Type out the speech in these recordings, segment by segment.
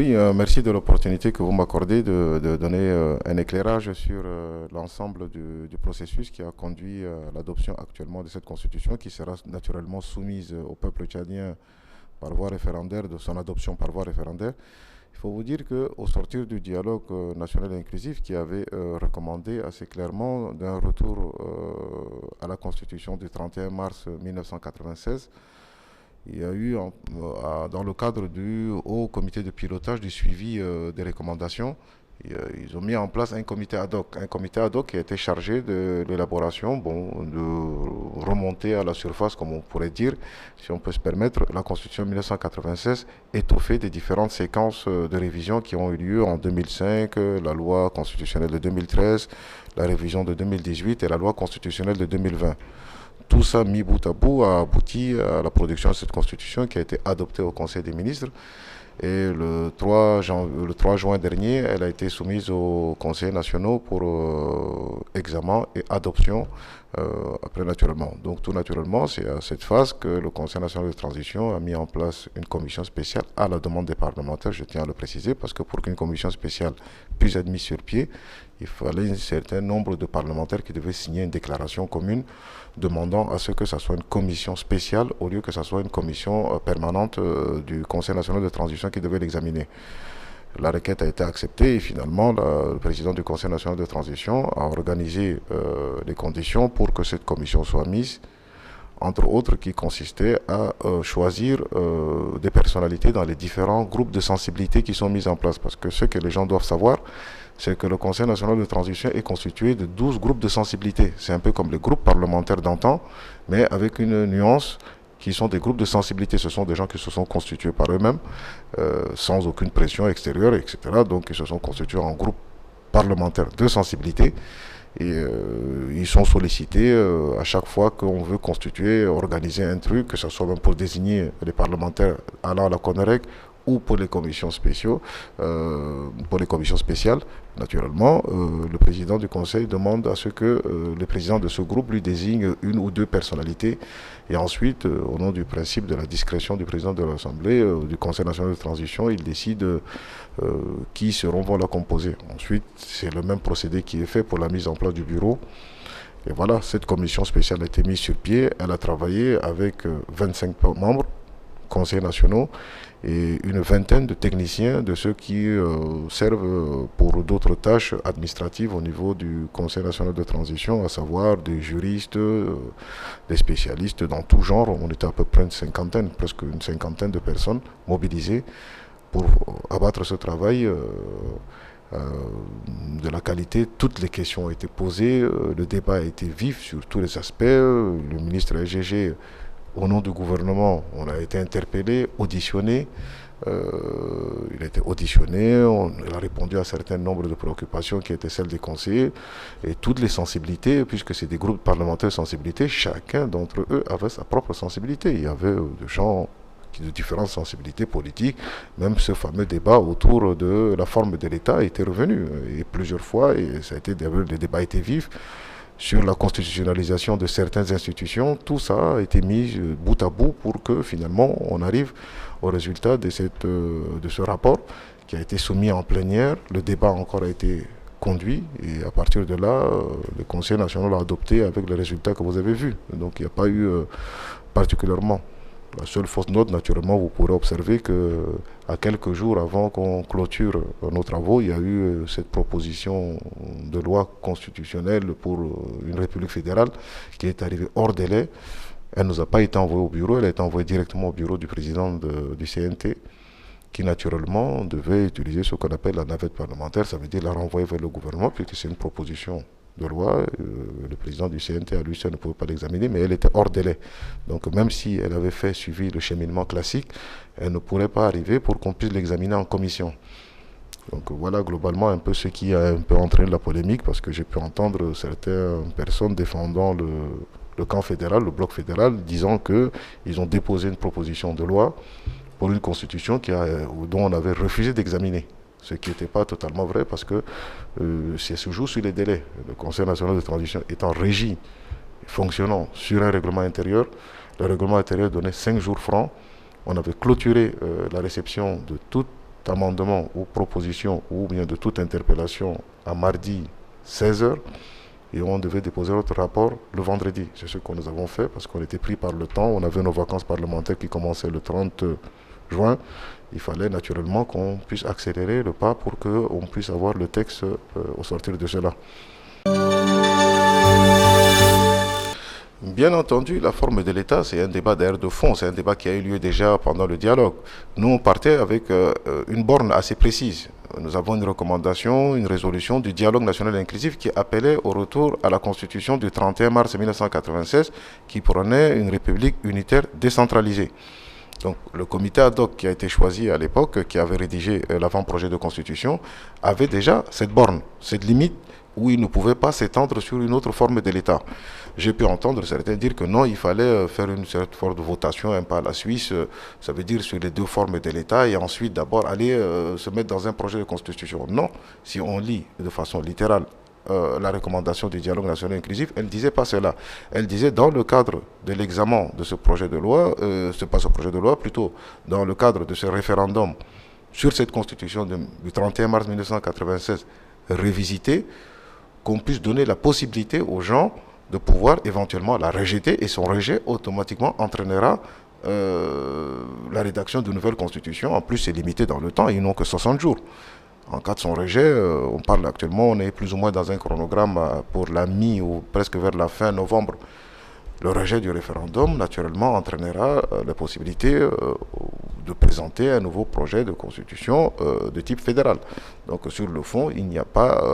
Oui, merci de l'opportunité que vous m'accordez de donner un éclairage sur l'ensemble du processus qui a conduit à l'adoption actuellement de cette constitution qui sera naturellement soumise au peuple tchadien par voie référendaire, de son adoption par voie référendaire. Il faut vous dire qu'au sortir du dialogue national inclusif qui avait recommandé assez clairement d'un retour à la constitution du 31 mars 1996, il y a eu, dans le cadre du haut comité de pilotage du suivi des recommandations, ils ont mis en place un comité ad hoc qui a été chargé de l'élaboration, bon, de remonter à la surface, comme on pourrait dire, si on peut se permettre, la Constitution 1996 étoffée des différentes séquences de révision qui ont eu lieu en 2005, la loi constitutionnelle de 2013, la révision de 2018 et la loi constitutionnelle de 2020. Tout ça mis bout à bout a abouti à la production de cette constitution qui a été adoptée au Conseil des ministres. Et le 3 juin dernier, elle a été soumise au Conseil national pour examen et adoption après naturellement. Donc tout naturellement, c'est à cette phase que le Conseil national de transition a mis en place une commission spéciale à la demande des parlementaires, je tiens à le préciser, parce que pour qu'une commission spéciale puisse être mise sur pied, il fallait un certain nombre de parlementaires qui devaient signer une déclaration commune demandant à ce que ça soit une commission spéciale au lieu que ça soit une commission permanente du Conseil national de transition qui devait l'examiner. La requête a été acceptée et finalement le président du Conseil national de transition a organisé les conditions pour que cette commission soit mise, entre autres qui consistait à choisir des personnalités dans les différents groupes de sensibilité qui sont mis en place. Parce que ce que les gens doivent savoir, c'est que le Conseil national de transition est constitué de 12 groupes de sensibilité. C'est un peu comme les groupes parlementaires d'antan, mais avec une nuance qui sont des groupes de sensibilité. Ce sont des gens qui se sont constitués par eux-mêmes, sans aucune pression extérieure, etc. Donc ils se sont constitués en groupe parlementaire de sensibilité. Et ils sont sollicités à chaque fois qu'on veut constituer, organiser un truc, que ce soit même pour désigner les parlementaires allant à la CONREC ou pour les commissions spéciaux, pour les commissions spéciales, naturellement, le président du conseil demande à ce que le président de ce groupe lui désigne une ou deux personnalités et ensuite, au nom du principe de la discrétion du président de l'Assemblée, du Conseil national de transition, il décide qui vont la composer. Ensuite, c'est le même procédé qui est fait pour la mise en place du bureau. Et voilà, cette commission spéciale a été mise sur pied. Elle a travaillé avec 25 membres, conseillers nationaux, et une vingtaine de techniciens, de ceux qui servent pour d'autres tâches administratives au niveau du Conseil national de transition, à savoir des juristes, des spécialistes dans tout genre. On était à peu près une cinquantaine, presque une cinquantaine de personnes mobilisées pour abattre ce travail de la qualité. Toutes les questions ont été posées, le débat a été vif sur tous les aspects. Le ministre SGG, au nom du gouvernement, on a été interpellé, auditionné. Il a été auditionné, il a répondu à un certain nombre de préoccupations qui étaient celles des conseillers et toutes les sensibilités, puisque c'est des groupes parlementaires de sensibilité, chacun d'entre eux avait sa propre sensibilité. Il y avait des gens de différentes sensibilités politiques, même ce fameux débat autour de la forme de l'État était revenu et plusieurs fois, et ça a été, les débats étaient vifs sur la constitutionnalisation de certaines institutions. Tout ça a été mis bout à bout pour que finalement on arrive au résultat de ce rapport qui a été soumis en plénière. Le débat encore a été conduit et à partir de là, le Conseil national l'a adopté avec le résultat que vous avez vu. Donc il n'y a pas eu particulièrement. La seule fausse note, naturellement, vous pourrez observer que à quelques jours avant qu'on clôture nos travaux, il y a eu cette proposition de loi constitutionnelle pour une république fédérale qui est arrivée hors délai. Elle ne nous a pas été envoyée au bureau, elle a été envoyée directement au bureau du président du CNT qui naturellement devait utiliser ce qu'on appelle la navette parlementaire, ça veut dire la renvoyer vers le gouvernement puisque c'est une proposition de loi, le président du CNT à lui seul ne pouvait pas l'examiner, mais elle était hors délai. Donc même si elle avait suivi le cheminement classique, elle ne pourrait pas arriver pour qu'on puisse l'examiner en commission. Donc voilà globalement un peu ce qui a un peu entraîné la polémique, parce que j'ai pu entendre certaines personnes défendant le camp fédéral, le bloc fédéral, disant qu'ils ont déposé une proposition de loi pour une constitution dont on avait refusé d'examiner. Ce qui n'était pas totalement vrai parce que c'est se joue sur les délais. Le Conseil national de transition étant régi, fonctionnant sur un règlement intérieur, le règlement intérieur donnait 5 jours francs. On avait clôturé la réception de toutes amendement ou proposition ou bien de toute interpellation à mardi 16h et on devait déposer notre rapport le vendredi. C'est ce que nous avons fait parce qu'on était pris par le temps. On avait nos vacances parlementaires qui commençaient le 30 juin. Il fallait naturellement qu'on puisse accélérer le pas pour qu'on puisse avoir le texte au sortir de cela. Bien entendu, la forme de l'État, c'est un débat d'ailleurs de fond, c'est un débat qui a eu lieu déjà pendant le dialogue. Nous, on partait avec une borne assez précise. Nous avons une recommandation, une résolution du dialogue national inclusif qui appelait au retour à la Constitution du 31 mars 1996 qui prenait une république unitaire décentralisée. Donc le comité ad hoc qui a été choisi à l'époque, qui avait rédigé l'avant-projet de Constitution, avait déjà cette borne, cette limite où il ne pouvait pas s'étendre sur une autre forme de l'État. J'ai pu entendre certains dire que non, il fallait faire une certaine forme de votation, un peu à la Suisse, ça veut dire sur les deux formes de l'État, et ensuite d'abord aller se mettre dans un projet de constitution. Non, si on lit de façon littérale la recommandation du dialogue national inclusif, elle ne disait pas cela. Elle disait dans le cadre de l'examen de ce projet de loi, c'est pas ce projet de loi, plutôt dans le cadre de ce référendum sur cette constitution du 31 mars 1996 révisité, qu'on puisse donner la possibilité aux gens de pouvoir éventuellement la rejeter et son rejet automatiquement entraînera la rédaction d'une nouvelle constitution. En plus, c'est limité dans le temps, ils n'ont que 60 jours. En cas de son rejet, on parle actuellement, on est plus ou moins dans un chronogramme pour la mi ou presque vers la fin novembre. Le rejet du référendum, naturellement, entraînera la possibilité de présenter un nouveau projet de constitution de type fédéral. Donc sur le fond, il n'y a pas,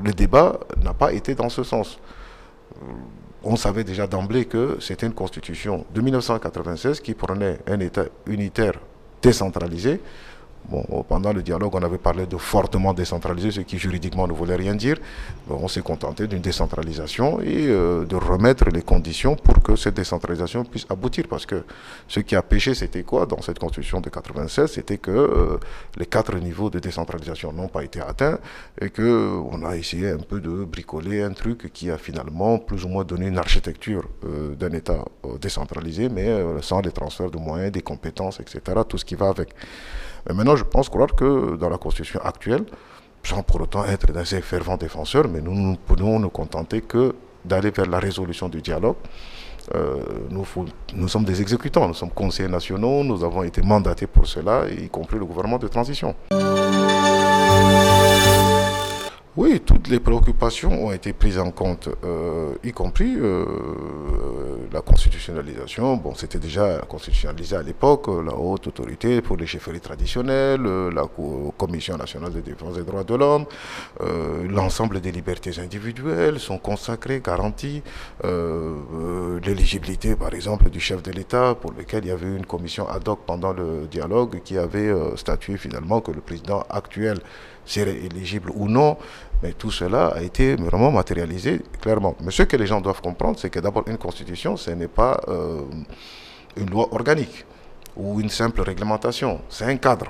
le débat n'a pas été dans ce sens. On savait déjà d'emblée que c'était une constitution de 1996 qui prenait un État unitaire décentralisé. Bon, pendant le dialogue, on avait parlé de fortement décentralisé, ce qui juridiquement ne voulait rien dire. Bon, on s'est contenté d'une décentralisation et de remettre les conditions pour que cette décentralisation puisse aboutir. Parce que ce qui a péché, c'était quoi dans cette constitution de 96? C'était que les 4 niveaux de décentralisation n'ont pas été atteints et qu'on a essayé un peu de bricoler un truc qui a finalement plus ou moins donné une architecture d'un État décentralisé, mais sans les transferts de moyens, des compétences, etc., tout ce qui va avec. Mais maintenant, je pense croire que dans la Constitution actuelle, sans pour autant être d'assez fervents défenseurs, mais nous ne pouvons nous contenter que d'aller vers la résolution du dialogue. Nous sommes des exécutants, nous sommes conseillers nationaux, nous avons été mandatés pour cela, y compris le gouvernement de transition. Oui, toutes les préoccupations ont été prises en compte, y compris la constitutionnalisation. Bon, c'était déjà constitutionnalisé à l'époque, la haute autorité pour les chefferies traditionnelles, la Commission nationale de défense des droits de l'homme, l'ensemble des libertés individuelles sont consacrées, garanties, l'éligibilité par exemple du chef de l'État pour lequel il y avait eu une commission ad hoc pendant le dialogue qui avait statué finalement que le président actuel serait éligible ou non, mais tout cela a été vraiment matérialisé clairement. Mais ce que les gens doivent comprendre, c'est que d'abord une constitution, ce n'est pas une loi organique ou une simple réglementation, c'est un cadre.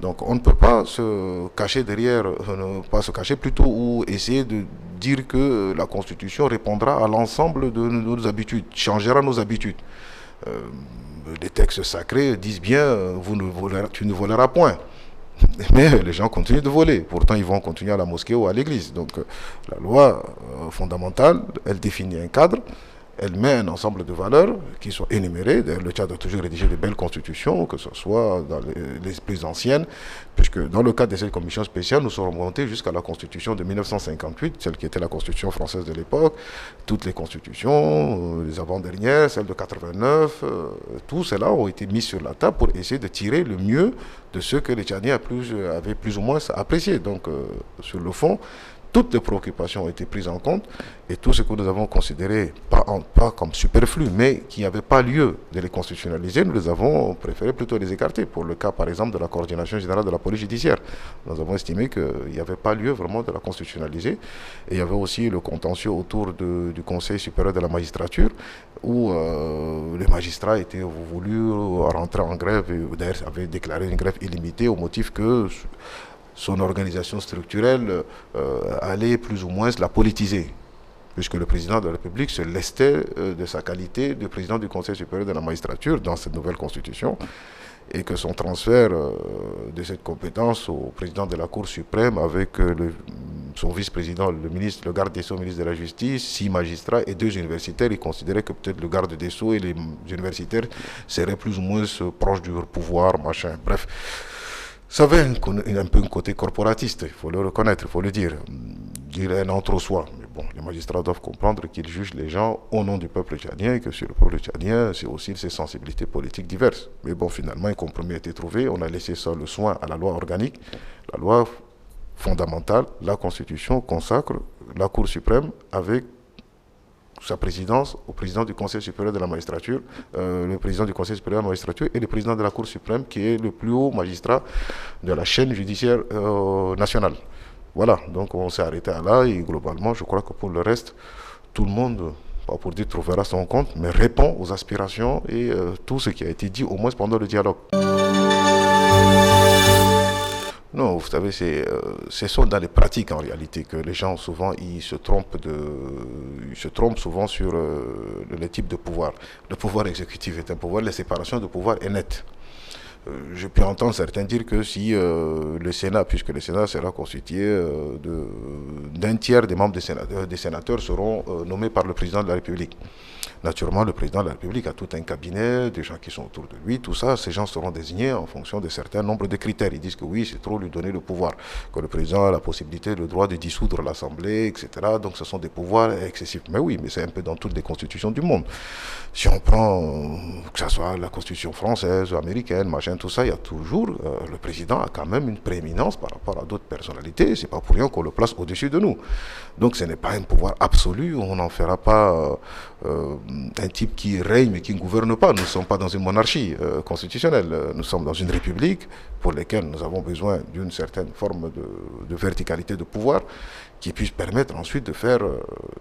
Donc on ne peut pas se cacher derrière, ne pas se cacher plutôt ou essayer de dire que la constitution répondra à l'ensemble de nos habitudes, changera nos habitudes. Les textes sacrés disent bien, tu ne voleras point. Mais les gens continuent de voler. Pourtant, ils vont continuer à la mosquée ou à l'église. Donc, la loi fondamentale, elle définit un cadre, elle met un ensemble de valeurs qui sont énumérées. D'ailleurs, le Tchad a toujours rédigé de belles constitutions, que ce soit dans les plus anciennes, puisque dans le cadre de cette commission spéciale, nous sommes remontés jusqu'à la constitution de 1958, celle qui était la constitution française de l'époque, toutes les constitutions, les avant-dernières, celle de 89, tout cela ont été mis sur la table pour essayer de tirer le mieux de ce que les Tchadiens avaient plus ou moins apprécié. Donc, sur le fond, toutes les préoccupations ont été prises en compte et tout ce que nous avons considéré pas comme superflu, mais qui n'avait pas lieu de les constitutionnaliser, nous les avons préféré plutôt les écarter. Pour le cas, par exemple, de la coordination générale de la police judiciaire, nous avons estimé qu'il n'y avait pas lieu vraiment de la constitutionnaliser. Et il y avait aussi le contentieux autour du Conseil supérieur de la magistrature, où les magistrats étaient voulus rentrer en grève, et d'ailleurs avaient déclaré une grève illimitée au motif que son organisation structurelle allait plus ou moins la politiser, puisque le président de la République se lestait de sa qualité de président du Conseil supérieur de la magistrature dans cette nouvelle constitution. et que son transfert de cette compétence au président de la Cour suprême avec son vice-président, le garde des Sceaux, ministre de la Justice, 6 magistrats et 2 universitaires. Il considérait que peut-être le garde des Sceaux et les universitaires seraient plus ou moins proches du pouvoir, machin. Bref, ça avait un peu un côté corporatiste, il faut le reconnaître, il faut le dire. Il est un entre-soi. Mais bon, les magistrats doivent comprendre qu'ils jugent les gens au nom du peuple tchadien et que sur le peuple tchadien, c'est aussi ses sensibilités politiques diverses. Mais bon, finalement, un compromis a été trouvé. On a laissé ça le soin à la loi organique. La loi fondamentale, la Constitution consacre la Cour suprême avec sa présidence au président du Conseil supérieur de la magistrature, le président du Conseil supérieur de la magistrature et le président de la Cour suprême qui est le plus haut magistrat de la chaîne judiciaire nationale. Voilà, donc on s'est arrêté à là et globalement je crois que pour le reste, tout le monde, pas pour dire trouvera son compte, mais répond aux aspirations et tout ce qui a été dit au moins pendant le dialogue. Non, vous savez, ce sont dans les pratiques en réalité que les gens souvent ils se trompent souvent sur le type de pouvoir. Le pouvoir exécutif est un pouvoir, la séparation de pouvoir est nette. Je peux entendre certains dire que si le Sénat, puisque le Sénat sera constitué d'un tiers des membres des sénateurs seront nommés par le président de la République. Naturellement, le président de la République a tout un cabinet, des gens qui sont autour de lui, tout ça, ces gens seront désignés en fonction de certains nombres de critères. Ils disent que oui, c'est trop lui donner le pouvoir, que le président a la possibilité, le droit de dissoudre l'Assemblée, etc. Donc ce sont des pouvoirs excessifs. Mais oui, mais c'est un peu dans toutes les constitutions du monde. Si on prend, que ce soit la constitution française, américaine, machin, tout ça, il y a toujours, le président a quand même une prééminence par rapport à d'autres personnalités. C'est pas pour rien qu'on le place au-dessus de nous. Donc ce n'est pas un pouvoir absolu, on n'en fera pas un type qui règne mais qui ne gouverne pas. Nous ne sommes pas dans une monarchie constitutionnelle, nous sommes dans une république pour laquelle nous avons besoin d'une certaine forme de verticalité de pouvoir qui puisse permettre ensuite de faire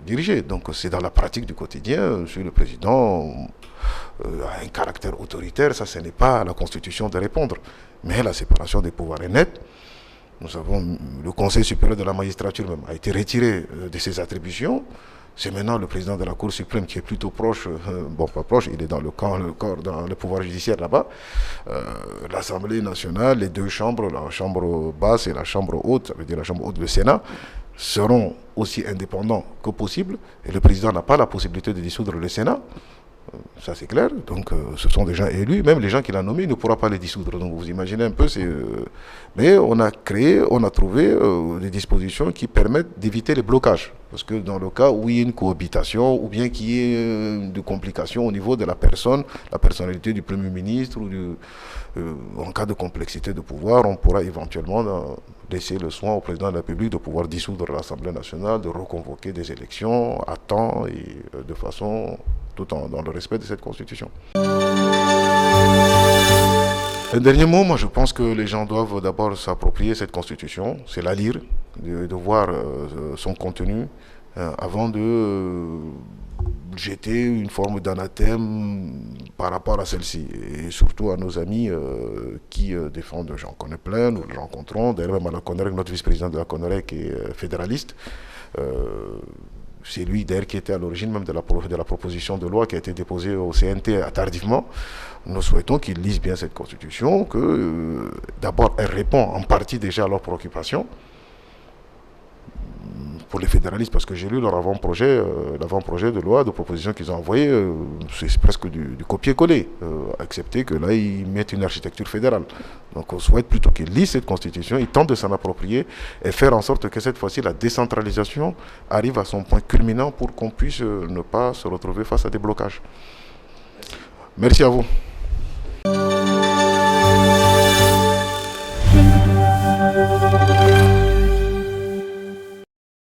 diriger. Donc c'est dans la pratique du quotidien, si le président a un caractère autoritaire, ça ce n'est pas à la Constitution de répondre. Mais la séparation des pouvoirs est nette. Nous savons, le Conseil supérieur de la magistrature même a été retiré de ses attributions. C'est maintenant le président de la Cour suprême qui est plutôt proche, bon pas proche, il est dans le corps, dans le pouvoir judiciaire là-bas. L'Assemblée nationale, les deux chambres, la chambre basse et la chambre haute, ça veut dire la chambre haute, le Sénat, seront aussi indépendants que possible. Et le président n'a pas la possibilité de dissoudre le Sénat. Ça c'est clair, donc ce sont des gens élus, même les gens qu'il a nommés, il ne pourra pas les dissoudre. Donc vous imaginez un peu, mais on a créé, on a trouvé des dispositions qui permettent d'éviter les blocages. Parce que dans le cas où il y a une cohabitation, ou bien qu'il y ait des complications au niveau de la personne, la personnalité du Premier ministre, ou en cas de complexité de pouvoir, on pourra éventuellement laisser le soin au président de la République de pouvoir dissoudre l'Assemblée nationale, de reconvoquer des élections à temps et de façon tout dans le respect de cette Constitution. Un dernier mot, moi je pense que les gens doivent d'abord s'approprier cette Constitution, c'est la lire, de voir son contenu avant de jeter une forme d'anathème par rapport à celle-ci. Et surtout à nos amis qui défendent, j'en connais plein, nous le rencontrons, d'ailleurs même à la CONEREC, notre vice-président de la CONEREC est fédéraliste. C'est lui d'ailleurs qui était à l'origine même de la proposition de loi qui a été déposée au CNT tardivement. Nous souhaitons qu'ils lisent bien cette Constitution, que d'abord elle répond en partie déjà à leurs préoccupations. Pour les fédéralistes, parce que j'ai lu leur avant-projet de loi, de proposition qu'ils ont envoyé, c'est presque du copier-coller, accepter que là ils mettent une architecture fédérale. Donc on souhaite plutôt qu'ils lisent cette Constitution, ils tentent de s'en approprier et faire en sorte que cette fois-ci la décentralisation arrive à son point culminant pour qu'on puisse ne pas se retrouver face à des blocages. Merci à vous.